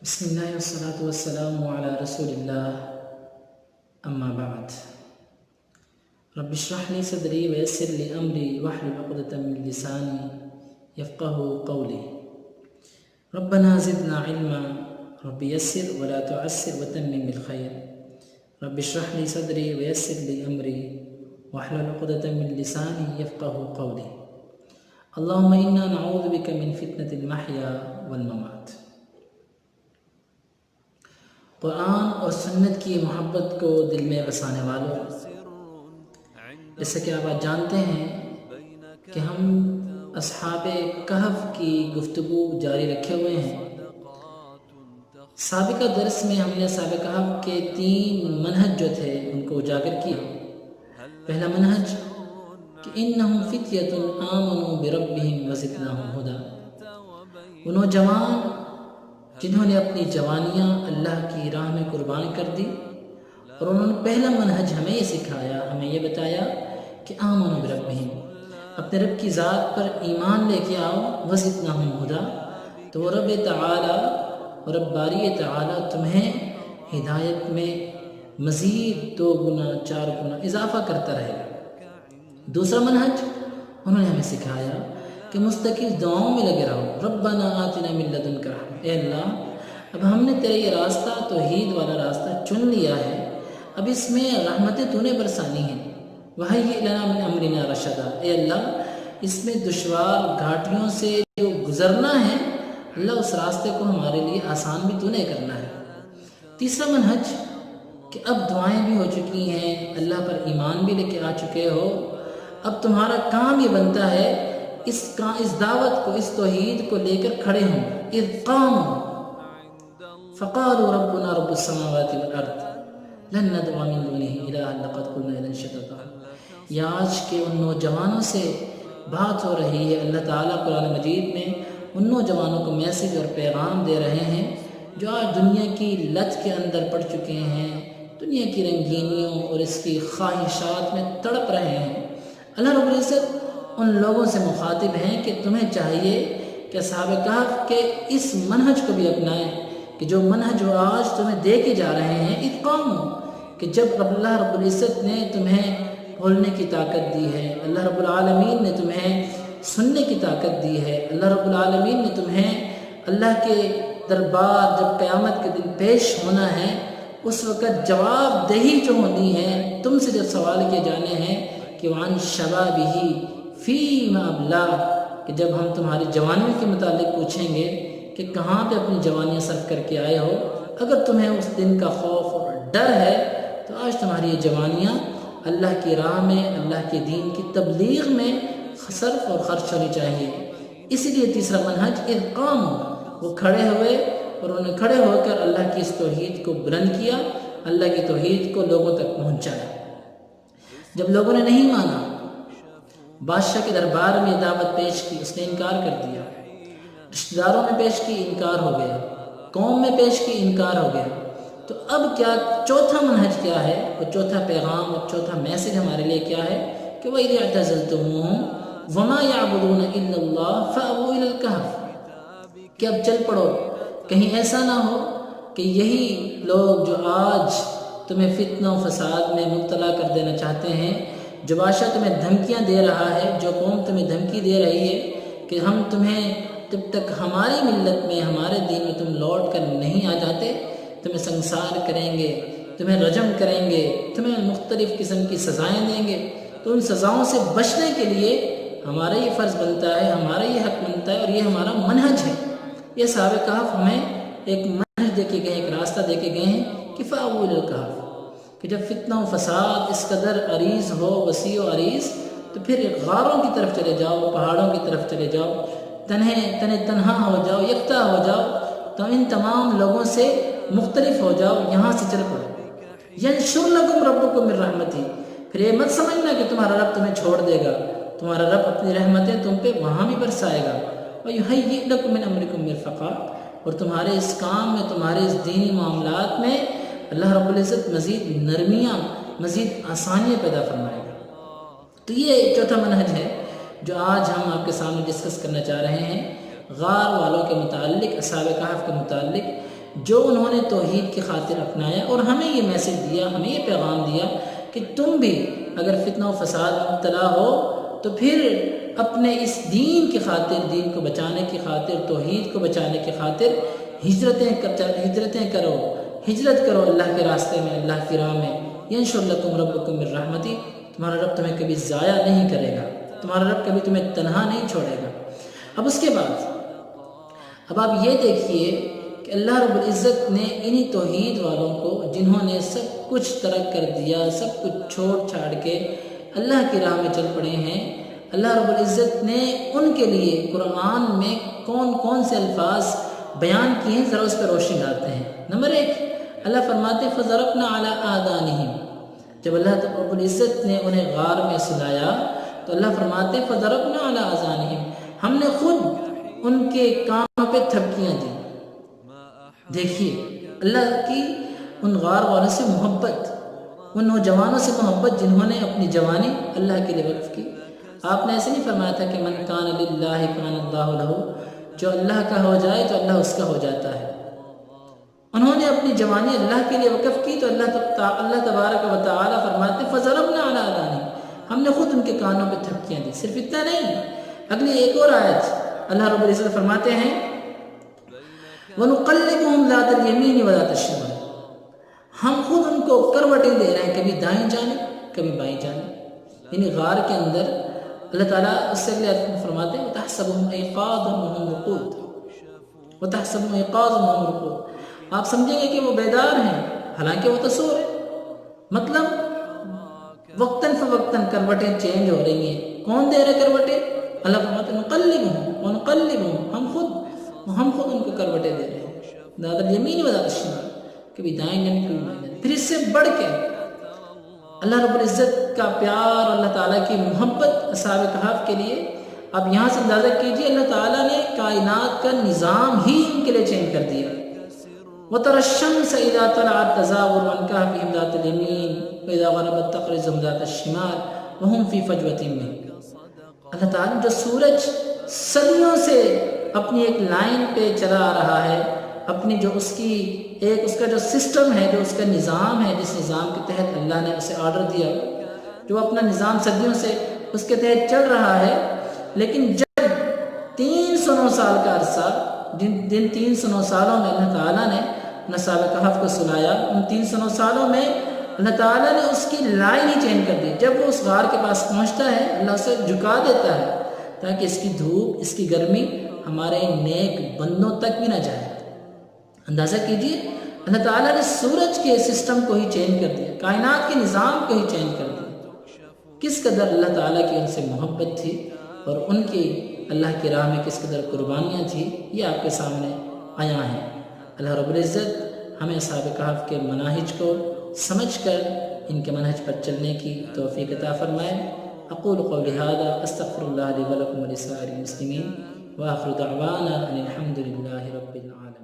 بسم اللہ والصلاة والسلام علی رسول اللہ اما بعد رب اشرح لی صدری ویسر لی امری واحلل عقدۃ من لسانی یفقهوا قولی ربنا زدنا علما رب یسر ولا تعسر وتمم بالخیر رب اشرح لی صدری ویسر لی امری واحلل عقدۃ من لسانی یفقهوا قولی اللهم انا نعوذ بک من فتنة المحیا والممات۔ قرآن اور سنت کی محبت کو دل میں بسانے والوں، جیسا کہ آپ جانتے ہیں کہ ہم اصحاب کہف کی گفتگو جاری رکھے ہوئے ہیں۔ سابقہ درس میں ہم نے اصحاب کہف کے 3 منہج جو تھے ان کو اجاگر کیا۔ پہلا منہج کہ انہم فتیۃ آمنوا بربہم وزدناہم ھدی، وہ نوجوان جنہوں نے اپنی جوانیاں اللہ کی راہ میں قربان کر دی، اور انہوں نے پہلا منہج ہمیں یہ سکھایا، ہمیں یہ بتایا کہ آمنوا بربہم، اپنے رب کی ذات پر ایمان لے کے آؤ، وزدناہم ھدی، تو وہ رب تعالی اور رب باری تعالی تمہیں ہدایت میں مزید 2 گنا 4 گنا اضافہ کرتا رہے گا۔ دوسرا منہج انہوں نے ہمیں سکھایا کہ مستقل دعاؤں میں لگے رہو، ربنا آتنا من لدنک رحمۃ، اے اللہ اب ہم نے تیرے یہ راستہ توحید والا راستہ چن لیا ہے، اب اس میں رحمتیں تو نے برسانی ہیں، وہیئ لنا من امرنا رشدا، اے اللہ اس میں دشوار گھاٹیوں سے جو گزرنا ہے اللہ اس راستے کو ہمارے لیے آسان بھی تو نے کرنا ہے۔ تیسرا منہج کہ اب دعائیں بھی ہو چکی ہیں، اللہ پر ایمان بھی لے کے آ چکے ہو، اب تمہارا کام یہ بنتا ہے اس دعوت کو، اس توحید کو لے کر کھڑے ہوں۔ اذ قاموا فقالوا ربنا رب السماوات والارض لن ندعو من دونه الها لقد قلنا اذا شططا، یہ آج کے ان نوجوانوں سے بات ہو رہی ہے۔ اللہ تعالیٰ قرآن مجید میں ان نوجوانوں کو میسج اور پیغام دے رہے ہیں جو آج دنیا کی لت کے اندر پڑ چکے ہیں، دنیا کی رنگینیوں اور اس کی خواہشات میں تڑپ رہے ہیں۔ اللہ رب العزت ان لوگوں سے مخاطب ہیں کہ تمہیں چاہیے کہ اصحاب کہف کے اس منہج کو بھی اپنائیں، کہ جو منہج وہ آج تمہیں دے کے جا رہے ہیں، اذ قاموا، کہ جب اللہ رب العزت نے تمہیں بولنے کی طاقت دی ہے، اللہ رب العالمین نے تمہیں سننے کی طاقت دی ہے، اللہ رب العالمین نے تمہیں اللہ کے دربار جب قیامت کے دن پیش ہونا ہے اس وقت جواب دہی جو ہونی ہے، تم سے جب سوال کیے جانے ہیں کہ وعن شبابہ فیما ابلا، کہ جب ہم تمہاری جوانیوں کے متعلق پوچھیں گے کہ کہاں پہ اپنی جوانیاں صرف کر کے آئے ہو، اگر تمہیں اس دن کا خوف اور ڈر ہے تو آج تمہاری یہ جوانیاں اللہ کی راہ میں، اللہ کے دین کی تبلیغ میں صرف اور خرچ ہونی چاہیے۔ اسی لیے تیسرا منہج اذ قاموا، وہ کھڑے ہوئے اور انہوں نے کھڑے ہو کر اللہ کی اس توحید کو بلند کیا، اللہ کی توحید کو لوگوں تک پہنچایا۔ جب لوگوں نے نہیں مانا، بادشاہ کے دربار میں دعوت پیش کی، اس نے انکار کر دیا، رشتہ داروں میں پیش کی انکار ہو گیا، قوم میں پیش کی انکار ہو گیا، تو اب کیا چوتھا منہج کیا ہے؟ وہ چوتھا پیغام اور چوتھا میسج ہمارے لیے کیا ہے کہ وَإِذْ اعْتَزَلْتُمُوهُمْ وَمَا يَعْبُدُونَ إِلَّا اللَّهَ فَأْوُوا إِلَى الْكَهْفِ، کہ اب چل پڑو، کہیں ایسا نہ ہو کہ یہی لوگ جو آج تمہیں فتنہ و فساد میں مبتلا کر دینا چاہتے ہیں، جو بادشاہ تمہیں دھمکیاں دے رہا ہے، جو قوم تمہیں دھمکی دے رہی ہے کہ ہم تمہیں جب تک ہماری ملت میں، ہمارے دین میں تم لوٹ کر نہیں آ جاتے تمہیں سنسار کریں گے، تمہیں رجم کریں گے، تمہیں مختلف قسم کی سزائیں دیں گے، تو ان سزاؤں سے بچنے کے لیے ہمارا یہ فرض بنتا ہے، ہمارا یہ حق بنتا ہے، اور یہ ہمارا منہج ہے۔ یہ اصحاب کہف ہمیں ایک منہج دے کے گئے، ایک راستہ دے کے گئے ہیں کہ فَأْوُوا إِلَى الْكَهْفِ، کہ جب فتنہ و فساد اس قدر عریض ہو، وسیع و عریض، تو پھر غاروں کی طرف چلے جاؤ، پہاڑوں کی طرف چلے جاؤ، تنہا ہو جاؤ، یکتا ہو جاؤ، تو ان تمام لوگوں سے مختلف ہو جاؤ، یہاں سے چل پڑو۔ يَنْشُرْ لَكُمْ رَبُّكُمْ مِنْ رَحْمَتِهِ، پھر یہ مت سمجھنا کہ تمہارا رب تمہیں چھوڑ دے گا، تمہارا رب اپنی رحمتیں تم پہ وہاں بھی برسائے گا۔ وَيُهَيِّئْ لَكُمْ مِنْ أَمْرِكُمْ مِرْفَقًا، اور تمہارے اس کام میں، تمہارے اس دینی معاملات میں اللہ رب العزت مزید نرمیاں، مزید آسانیاں پیدا فرمائے گا۔ تو یہ چوتھا منہج ہے جو آج ہم آپ کے سامنے ڈسکس کرنا چاہ رہے ہیں، غار والوں کے متعلق، اصحاب کہف کے متعلق، جو انہوں نے توحید کی خاطر اپنایا اور ہمیں یہ میسج دیا، ہمیں یہ پیغام دیا کہ تم بھی اگر فتنہ و فساد میں مبتلا ہو تو پھر اپنے اس دین کی خاطر، دین کو بچانے کی خاطر، توحید کو بچانے کی خاطر ہجرتیں کرو، ہجرت کرو اللہ کے راستے میں، اللہ کی راہ میں۔ ینشر لکم ربکم من رحمتی، تمہارا رب تمہیں کبھی ضائع نہیں کرے گا، تمہارا رب کبھی تمہیں تنہا نہیں چھوڑے گا۔ اب اس کے بعد اب آپ یہ دیکھیے کہ اللہ رب العزت نے انہی توحید والوں کو، جنہوں نے سب کچھ ترک کر دیا، سب کچھ چھوڑ چھاڑ کے اللہ کی راہ میں چل پڑے ہیں، اللہ رب العزت نے ان کے لیے قرآن میں کون کون سے الفاظ بیان کیے ہیں، ذرا اس پہ روشنی ڈالتے ہیں۔ نمبر 1، اللہ فرماتے فَضَرَبْنَا عَلَىٰ آذَانِهِمْ، جب اللہ رب العزت نے انہیں غار میں سلایا تو اللہ فرماتے فَضَرَبْنَا عَلَىٰ آذَانِهِمْ، ہم نے خود ان کے کانوں پہ تھپکیاں دی۔ دیکھیے اللہ کی ان غار والوں سے محبت، ان نوجوانوں سے محبت جنہوں نے اپنی جوانی اللہ کے لیے وقف کی۔ آپ نے ایسے نہیں فرمایا تھا کہ من کان للہ کان اللہ لہ، جو اللہ کا ہو جائے تو اللہ اس کا ہو جاتا ہے۔ انہوں نے اپنی جوانی اللہ کے لیے وقف کی تو اللہ تبارک و تعالی فرماتے فضربنا علی آذانہم، ہم نے خود ان کے کانوں پہ تھپکیاں دی۔ صرف اتنا نہیں، اگلی ایک اور آیت اللہ رب العزت فرماتے ہیں وَنُقَلِّبُهُمْ ذَاتَ الْيَمِينِ وَذَاتَ الشِّمَالِ، ہم خود ان کو کروٹیں دے رہے ہیں، کبھی دائیں جانب کبھی بائیں جانب۔ یعنی غار کے اندر اللہ تعالیٰ اس سے اگلے آیت میں فرماتے ہیں وَتَحْسَبُهُمْ أَيْقَاظًا وَهُمْ رُقُودٌ، وَتَحْسَبُهُمْ أَيْقَاظًا وَهُمْ رُقُودٌ، آپ سمجھیں گے کہ وہ بیدار ہیں حالانکہ وہ تو سو رہے ہیں۔ مطلب وقتاً فوقتاً کروٹیں چینج ہو رہی ہیں۔ کون دے رہے کروٹیں؟ اللہ فرماتے ہیں نُقَلِّبُهُمْ وَنُقَلِّبُهُمْ، ہم خود ان کو کروٹیں دے رہے ہیں، ذات الیمین و ذات الشمال، کبھی دائیں جانب کبھی بائیں جانب۔ پھر اس سے بڑھ کے اللہ رب العزت کا پیار، اللہ تعالیٰ کی محبت اصحاب کہف کے لیے، اب یہاں سے اندازہ کیجئے اللہ تعالیٰ نے کائنات کا نظام ہی ان کے لیے چینج کر دیا۔ وَتَرَى الشَّمْسَ إِذَا طَلَعَتْ تَزَاوَرُ عَنْ كَهْفِهِمْ ذَاتَ الْيَمِينِ وَإِذَا غَرَبَتْ تَقْرِضُهُمْ ذَاتَ الشِّمَالِ وَهُمْ فِي فَجْوَةٍ مِّنْهُ، اللہ تعالیٰ جو سورج صدیوں سے اپنی ایک لائن پہ چلا آ رہا ہے، اپنی جو اس کا جو سسٹم ہے، جو اس کا نظام ہے، جس نظام کے تحت اللہ نے اسے آرڈر دیا، جو اپنا نظام صدیوں سے اس کے تحت چل رہا ہے، لیکن جب 309 سال کا عرصہ، جن 309 سالوں میں اللہ تعالیٰ نے اصحاب کہف کو سلایا، ان 309 سالوں میں اللہ تعالیٰ نے اس کی لائن ہی چینج کر دی۔ جب وہ اس غار کے پاس پہنچتا ہے اللہ اسے جھکا دیتا ہے تاکہ اس کی دھوپ، اس کی گرمی ہمارے نیک بندوں تک بھی نہ جائے۔ اندازہ کیجئے اللہ تعالیٰ نے سورج کے سسٹم کو ہی چینج کر دیا، کائنات کے نظام کو ہی چینج کر دیا۔ کس قدر اللہ تعالیٰ کی ان سے محبت تھی اور ان کی اللہ کی راہ میں کس قدر قربانیاں تھیں، یہ آپ کے سامنے آیا ہیں۔ اللہ رب العزت ہمیں اصحاب کہف کے مناہج کو سمجھ کر ان کے منہج پر چلنے کی توفیق عطا فرمائے۔ اقول قولی ھذا استغفر اللہ لی ولکم ولسائر المسلمین وآخر دعوانا ان الحمد للہ رب العالمین۔